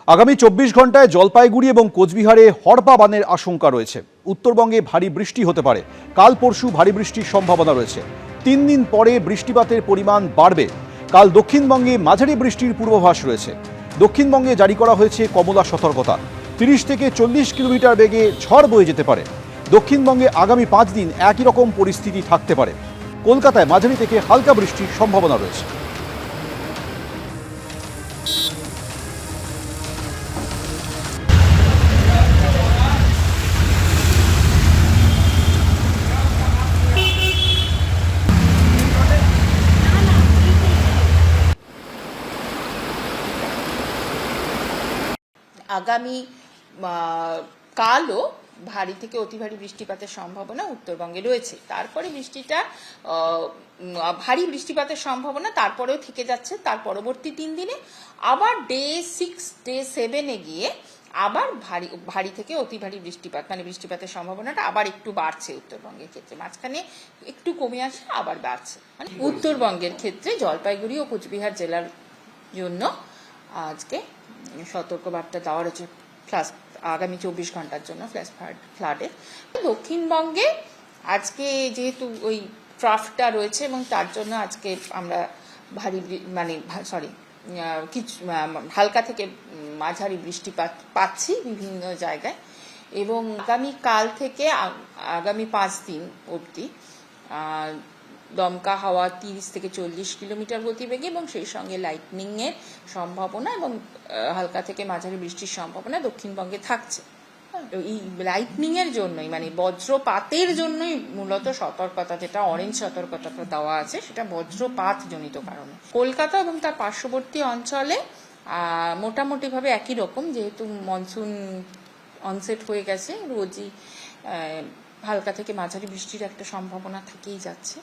আগামী 24 ঘন্টায় জলপাইগুড়ি এবং কোচবিহারে হড়পা বানের আশঙ্কা রয়েছে। উত্তরবঙ্গে ভারী বৃষ্টি হতে পারে। কাল পরশু ভারী বৃষ্টির সম্ভাবনা রয়েছে। 3 দিন পরে বৃষ্টিপাতের পরিমাণ বাড়বে। কাল দক্ষিণবঙ্গে মাঝারি বৃষ্টির পূর্বাভাস রয়েছে। দক্ষিণবঙ্গে জারি করা হয়েছে কমলা সতর্কতা। 30 থেকে 40 কিলোমিটার বেগে ঝড় বয়ে যেতে পারে। দক্ষিণবঙ্গে আগামী 5 দিন একই রকম পরিস্থিতি থাকতে পারে। কলকাতায় মাঝারি থেকে হালকা বৃষ্টির সম্ভাবনা রয়েছে। আগামী কালও ভারী থেকে অতি ভারী বৃষ্টিপাতের সম্ভাবনা উত্তরবঙ্গে রয়েছে। তারপরে বৃষ্টিটা ভারী বৃষ্টিপাতের সম্ভাবনা তারপরেও থেকে যাচ্ছে। তার পরবর্তী 3 দিনে আবার ডে 6 ডে 7 গিয়ে আবার ভারী থেকে অতি ভারী বৃষ্টিপাত মানে বৃষ্টিপাতের সম্ভাবনাটা আবার একটু বাড়ছে উত্তরবঙ্গের ক্ষেত্রে। মাঝখানে একটু কমে আসে আবার বাড়ছে। মানে উত্তরবঙ্গের ক্ষেত্রে জলপাইগুড়ি ও কোচবিহার জেলার জন্য আজকে সতর্কবার্তা দেওয়া রয়েছে আগামী 24 ঘন্টার জন্য ফ্ল্যাশ ফ্লাডের। দক্ষিণবঙ্গে আজকে যেহেতু ওই ট্রাফটা রয়েছে এবং তার জন্য আজকে আমরা কিছু হালকা থেকে মাঝারি বৃষ্টিপাত পাচ্ছি বিভিন্ন জায়গায়। এবং আগামীকাল থেকে আগামী 5 দিন অবধি দমকা হাওয়া 30 থেকে 40 কিলোমিটার গতিবেগে এবং সেই সঙ্গে লাইটনিংয়ের সম্ভাবনা এবং হালকা থেকে মাঝারি বৃষ্টির সম্ভাবনা দক্ষিণবঙ্গে থাকছে। এই লাইটনিংয়ের জন্যই মানে বজ্রপাতের জন্যই মূলত সতর্কতা, যেটা অরেঞ্জ সতর্কতাটা দেওয়া আছে সেটা বজ্রপাত জনিত কারণে। কলকাতা এবং তার পার্শ্ববর্তী অঞ্চলে মোটামুটিভাবে একই রকম, যেহেতু মনসুন অনসেট হয়ে গেছে, রোজই হালকা থেকে মাঝারি বৃষ্টির একটা সম্ভাবনা থেকেই যাচ্ছে।